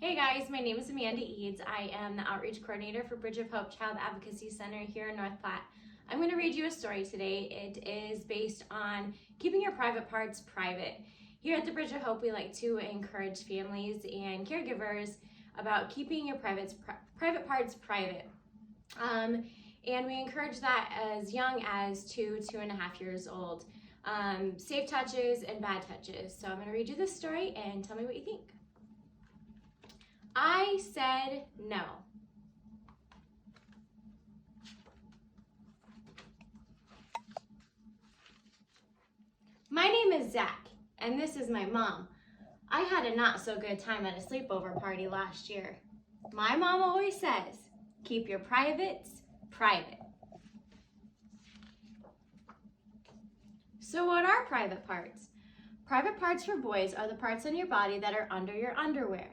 Hey guys, my name is Amanda Eads. I am the Outreach Coordinator for Bridge of Hope Child Advocacy Center here in North Platte. I'm going to read you a story today. It is based on keeping your private parts private. Here at the Bridge of Hope, we like to encourage families and caregivers about keeping your private parts private. And we encourage that as young as 2.5 years old. Safe touches and bad touches. So I'm going to read you this story and tell me what you think. I said no. My name is Zach, and this is my mom. I had a not so good time at a sleepover party last year. My mom always says, keep your privates private. So what are private parts? Private parts for boys are the parts on your body that are under your underwear.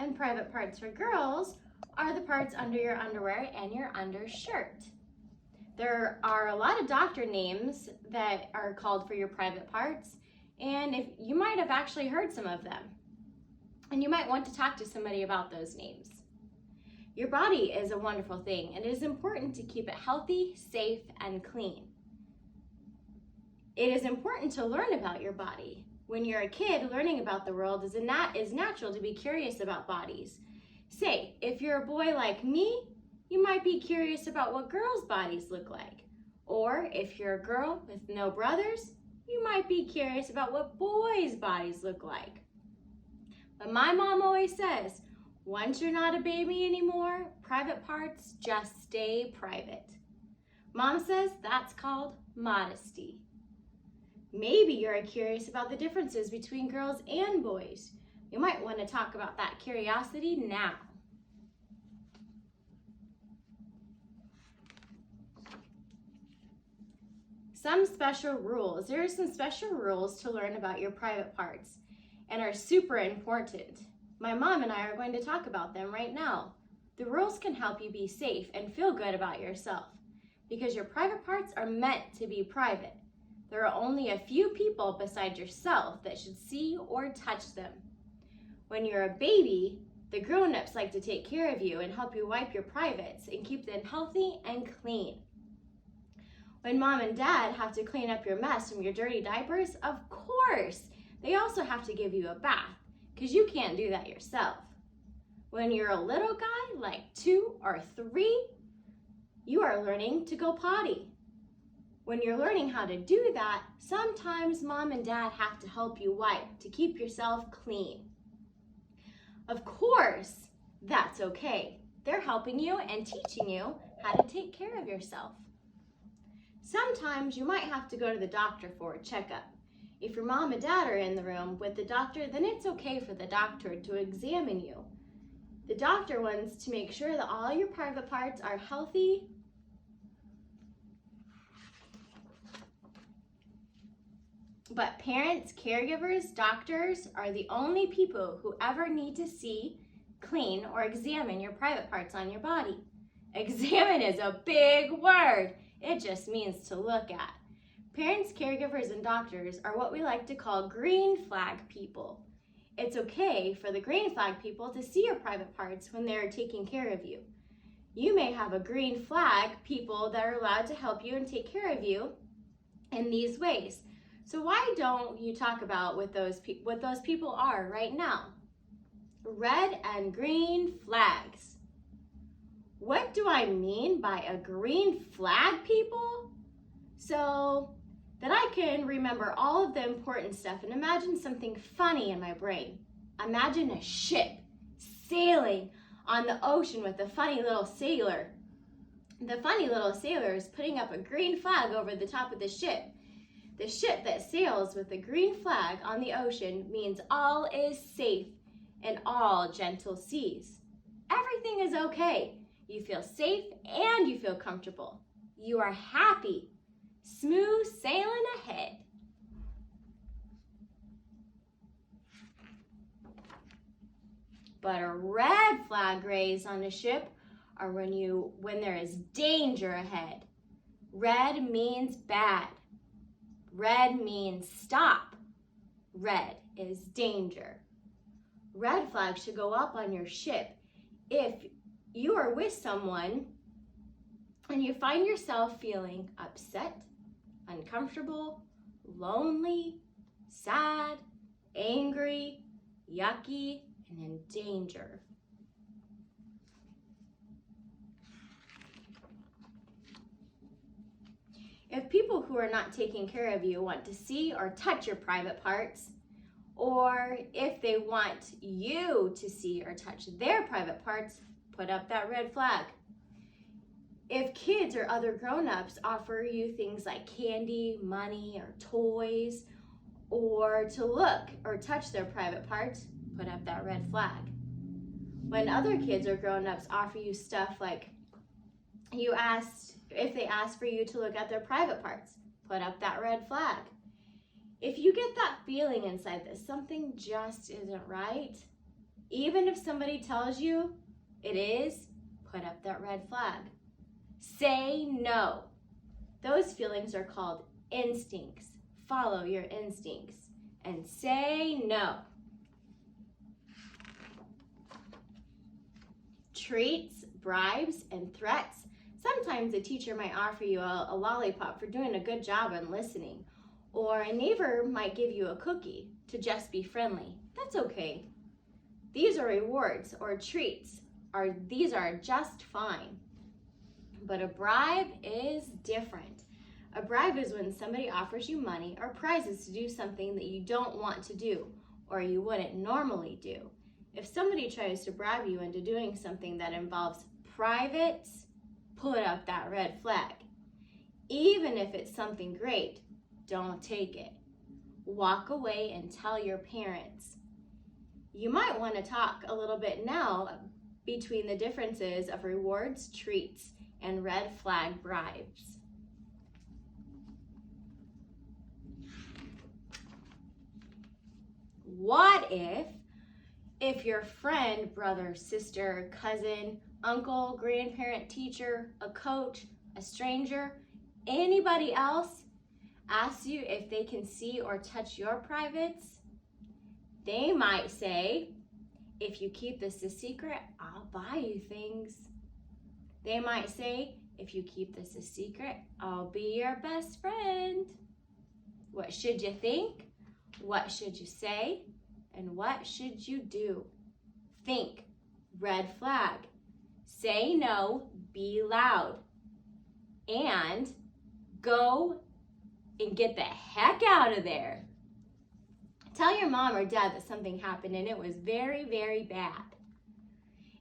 And private parts for girls are the parts under your underwear and your undershirt. There are a lot of doctor names that are called for your private parts, and if you might have actually heard some of them. And you might want to talk to somebody about those names. Your body is a wonderful thing, and it is important to keep it healthy, safe, and clean. It is important to learn about your body. When you're a kid, learning about the world is natural to be curious about bodies. Say, if you're a boy like me, you might be curious about what girls' bodies look like. Or if you're a girl with no brothers, you might be curious about what boys' bodies look like. But my mom always says, once you're not a baby anymore, private parts just stay private. Mom says that's called modesty. Maybe you're curious about the differences between girls and boys. You might want to talk about that curiosity now. Some special rules. There are some special rules to learn about your private parts and are super important. My mom and I are going to talk about them right now. The rules can help you be safe and feel good about yourself because your private parts are meant to be private. There are only a few people besides yourself that should see or touch them. When you're a baby, the grown-ups like to take care of you and help you wipe your privates and keep them healthy and clean. When mom and dad have to clean up your mess from your dirty diapers, of course, they also have to give you a bath because you can't do that yourself. When you're a little guy, like 2 or 3, you are learning to go potty. When you're learning how to do that, sometimes mom and dad have to help you wipe to keep yourself clean. Of course, that's okay. They're helping you and teaching you how to take care of yourself. Sometimes you might have to go to the doctor for a checkup. If your mom and dad are in the room with the doctor, then it's okay for the doctor to examine you. The doctor wants to make sure that all your private parts are healthy, but parents, caregivers, doctors are the only people who ever need to see, clean, or examine your private parts on your body. Examine is a big word. It just means to look at. Parents, caregivers, and doctors are what we like to call green flag people. It's okay for the green flag people to see your private parts when they're taking care of you. You may have a green flag people that are allowed to help you and take care of you in these ways. So why don't you talk about what those people are right now? Red and green flags. What do I mean by a green flag, people? So that I can remember all of the important stuff and imagine something funny in my brain. Imagine a ship sailing on the ocean with a funny little sailor. The funny little sailor is putting up a green flag over the top of the ship. The ship that sails with the green flag on the ocean means all is safe in all gentle seas. Everything is okay. You feel safe and you feel comfortable. You are happy, smooth sailing ahead. But a red flag raised on a ship are when there is danger ahead. Red means bad. Red means stop. Red is danger. Red flag should go up on your ship. If you are with someone and you find yourself feeling upset, uncomfortable, lonely, sad, angry, yucky, and in danger. If people who are not taking care of you want to see or touch your private parts, or if they want you to see or touch their private parts, put up that red flag. If kids or other grown-ups offer you things like candy, money, or toys, or to look or touch their private parts, put up that red flag. When other kids or grown-ups offer you stuff like if they ask for you to look at their private parts, put up that red flag. If you get that feeling inside that something just isn't right, even if somebody tells you it is, put up that red flag. Say no. Those feelings are called instincts. Follow your instincts and say no. Treats, bribes, and threats. Sometimes a teacher might offer you a lollipop for doing a good job on listening, or a neighbor might give you a cookie to just be friendly. That's okay. These are rewards or treats. These are just fine. But a bribe is different. A bribe is when somebody offers you money or prizes to do something that you don't want to do or you wouldn't normally do. If somebody tries to bribe you into doing something that involves privates, put up that red flag. Even if it's something great, don't take it. Walk away and tell your parents. You might want to talk a little bit now between the differences of rewards, treats, and red flag bribes. What if your friend, brother, sister, cousin, uncle, grandparent, teacher, a coach, a stranger, anybody else asks you if they can see or touch your privates? They might say, if you keep this a secret, I'll buy you things. They might say, if you keep this a secret, I'll be your best friend. What should you think? What should you say? And what should you do? Think. Red flag. Say no, be loud. And go and get the heck out of there. Tell your mom or dad that something happened and it was very, very bad.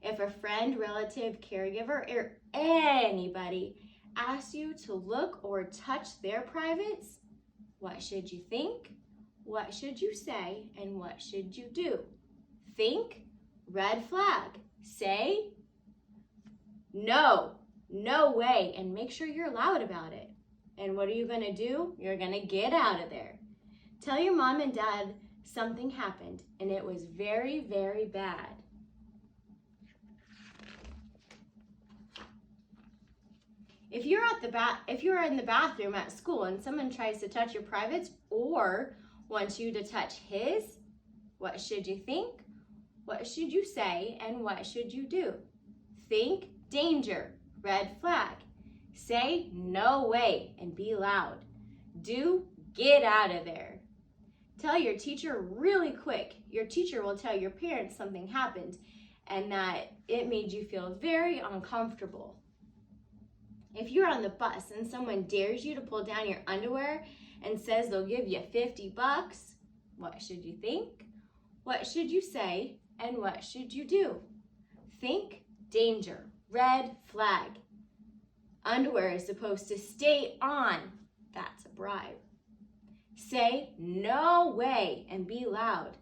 If a friend, relative, caregiver, or anybody asks you to look or touch their privates, what should you think? What should you say? And what should you do? Think, red flag. Say, no, no way, and make sure you're loud about it. And what are you gonna do? You're gonna get out of there. Tell your mom and dad something happened and it was very, very bad. If you're in the bathroom at school and someone tries to touch your privates or wants you to touch his, what should you think? What should you say? And what should you do? Think, danger, red flag. Say, no way, and be loud. Do, get out of there. Tell your teacher really quick. Your teacher will tell your parents something happened and that it made you feel very uncomfortable. If you're on the bus and someone dares you to pull down your underwear and says they'll give you $50, what should you think? What should you say? And what should you do? Think, danger, red flag. Underwear is supposed to stay on. That's a bribe. Say, no way, and be loud.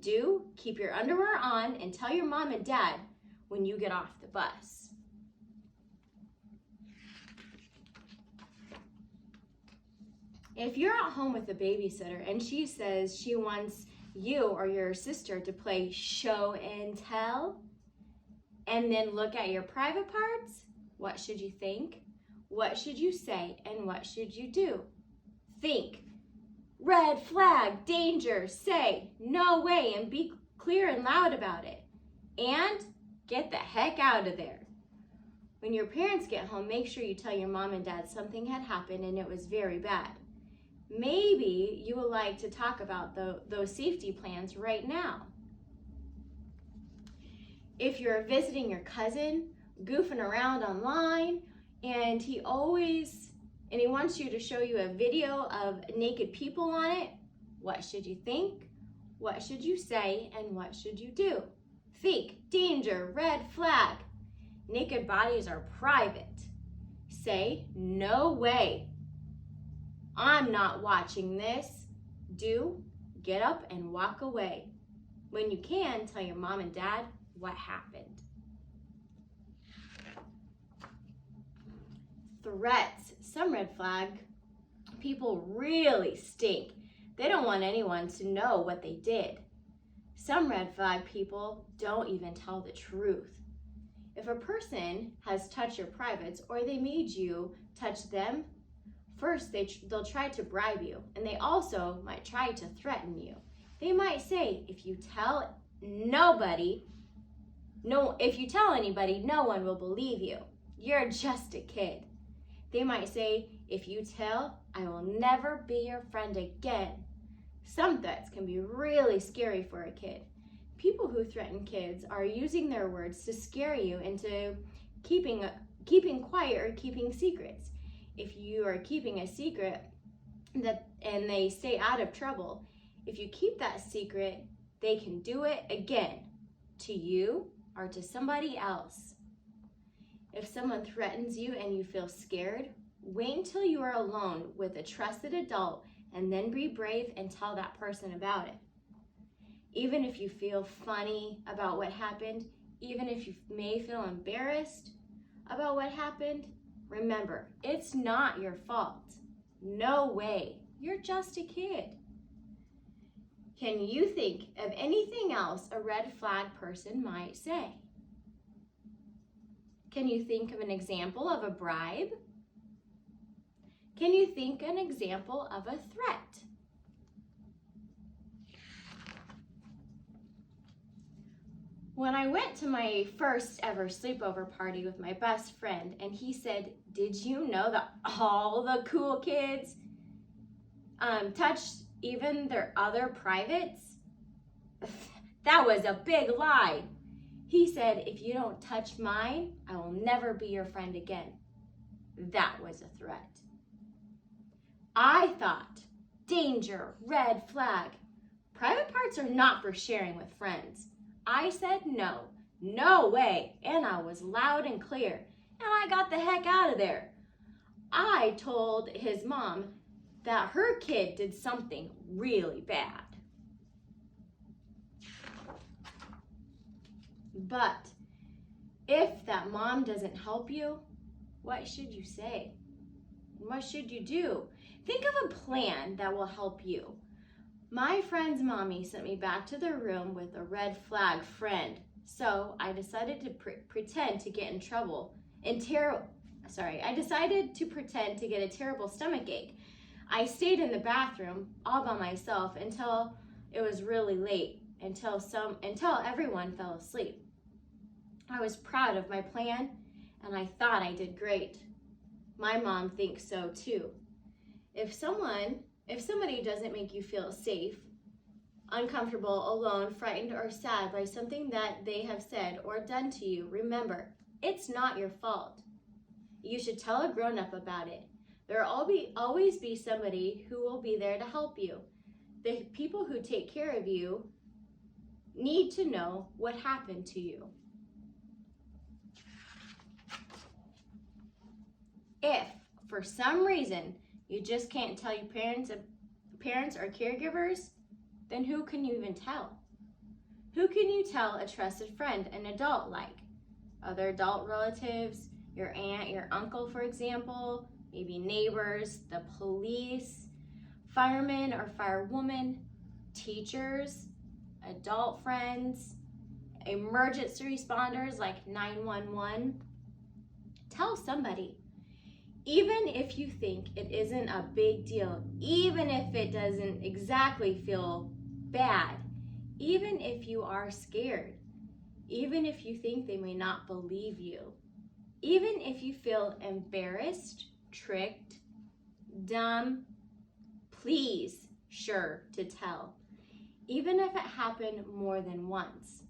Do, keep your underwear on and tell your mom and dad when you get off the bus. If you're at home with a babysitter and she says she wants you or your sister to play show and tell and then look at your private parts, what should you think? What should you say? And what should you do? Think. Red flag, danger, say, no way, and be clear and loud about it, and get the heck out of there. When your parents get home, make sure you tell your mom and dad something had happened and it was very bad. Maybe you would like to talk about those safety plans right now. If you're visiting your cousin, goofing around online, and he wants you to show you a video of naked people on it, what should you think? What should you say? And what should you do? Think, danger, red flag. Naked bodies are private. Say, no way. I'm not watching this. Do, get up and walk away. When you can, tell your mom and dad what happened. Threats. Some red flag people really stink. They don't want anyone to know what they did. Some red flag people don't even tell the truth. If a person has touched your privates or they made you touch them, first they'll try to bribe you, and they also might try to threaten you. They might say, if you tell anybody, no one will believe you. You're just a kid. They might say, if you tell, I will never be your friend again. Some threats can be really scary for a kid. People who threaten kids are using their words to scare you into keeping quiet or keeping secrets. If you are keeping a secret and they stay out of trouble, if you keep that secret, they can do it again to you or to somebody else. If someone threatens you and you feel scared, wait until you are alone with a trusted adult and then be brave and tell that person about it. Even if you feel funny about what happened, even if you may feel embarrassed about what happened, remember, it's not your fault. No way. You're just a kid. Can you think of anything else a red flag person might say? Can you think of an example of a bribe? Can you think an example of a threat? When I went to my first ever sleepover party with my best friend, and he said, did you know that all the cool kids touched even their other privates? That was a big lie. He said, if you don't touch mine, I will never be your friend again. That was a threat. I thought, danger, red flag. Private parts are not for sharing with friends. I said no way, and I was loud and clear, and I got the heck out of there. I told his mom that her kid did something really bad. But if that mom doesn't help you, what should you say? What should you do? Think of a plan that will help you. My friend's mommy sent me back to the room with a red flag friend, so I decided to pretend to get in trouble. I decided to pretend to get a terrible stomach ache. I stayed in the bathroom all by myself until it was really late, until everyone fell asleep. I was proud of my plan, and I thought I did great. My mom thinks so too. If somebody doesn't make you feel safe, uncomfortable, alone, frightened, or sad by something that they have said or done to you, remember, it's not your fault. You should tell a grown-up about it. There will always be somebody who will be there to help you. The people who take care of you need to know what happened to you. If, for some reason, you just can't tell your parents or caregivers, then who can you even tell? Who can you tell a trusted friend, an adult like? Other adult relatives, your aunt, your uncle, for example, maybe neighbors, the police, firemen or firewoman, teachers, adult friends, emergency responders like 911. Tell somebody. Even if you think it isn't a big deal, even if it doesn't exactly feel bad, even if you are scared, even if you think they may not believe you, even if you feel embarrassed, tricked, dumb, please, sure to tell. Even if it happened more than once,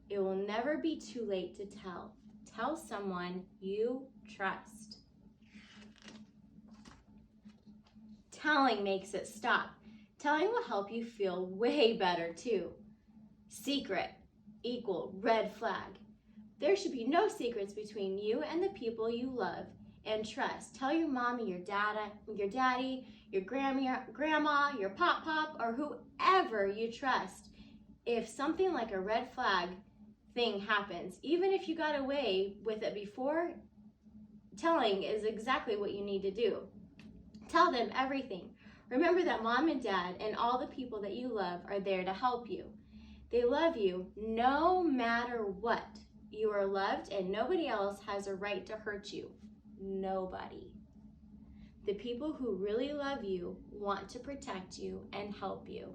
it will never be too late to tell. Tell someone you trust. Telling makes it stop. Telling will help you feel way better too. Secret equal red flag. There should be no secrets between you and the people you love and trust. Tell your mommy, your daddy, your grandma, your pop, or whoever you trust. If something like a red flag thing happens, even if you got away with it before, telling is exactly what you need to do. Tell them everything. Remember that mom and dad and all the people that you love are there to help you. They love you no matter what. You are loved and nobody else has a right to hurt you. Nobody. The people who really love you want to protect you and help you.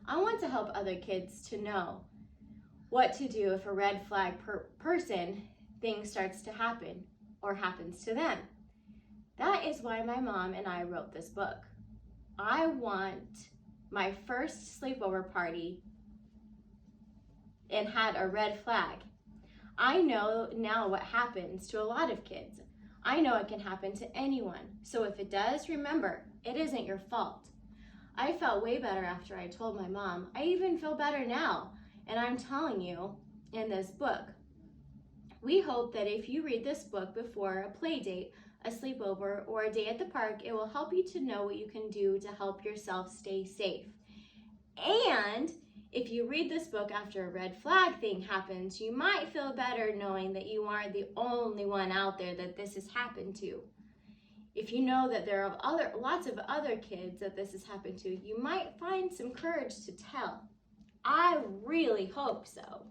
I want to help other kids to know what to do if a red flag thing starts to happen or happens to them. That is why my mom and I wrote this book. I want my first sleepover party and had a red flag. I know now what happens to a lot of kids. I know it can happen to anyone. So if it does, remember, it isn't your fault. I felt way better after I told my mom. I even feel better now. And I'm telling you in this book. We hope that if you read this book before a play date, a sleepover, or a day at the park, it will help you to know what you can do to help yourself stay safe. And if you read this book after a red flag thing happens, you might feel better knowing that you aren't the only one out there that this has happened to. If you know that there are lots of other kids that this has happened to, you might find some courage to tell. I really hope so.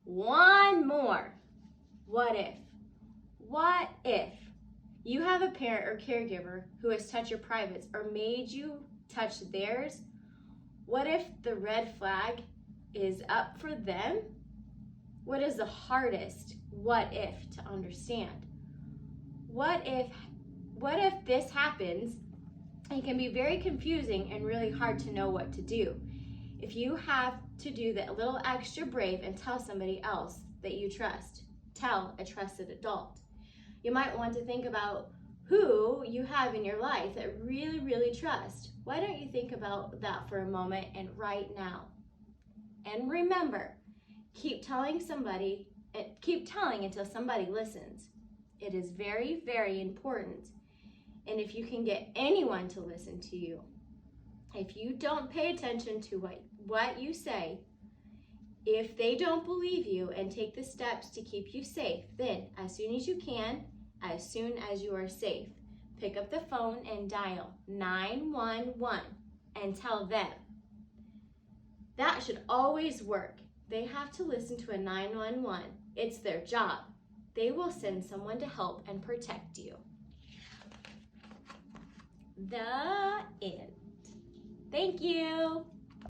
One more. What if? What if you have a parent or caregiver who has touched your privates or made you touch theirs? What if the red flag is up for them? What is the hardest what if to understand? What if this happens? It can be very confusing and really hard to know what to do. If you have to do that a little extra brave and tell somebody else that you trust, tell a trusted adult. You might want to think about who you have in your life that really, really trust. Why don't you think about that for a moment and right now? And remember, keep telling until somebody listens. It is very, very important. And if you can get anyone to listen to you, if you don't pay attention to what you say, if they don't believe you and take the steps to keep you safe, then as soon as you can, as soon as you are safe, pick up the phone and dial 911 and tell them. That should always work. They have to listen to a 911. It's their job. They will send someone to help and protect you. The end. Thank you.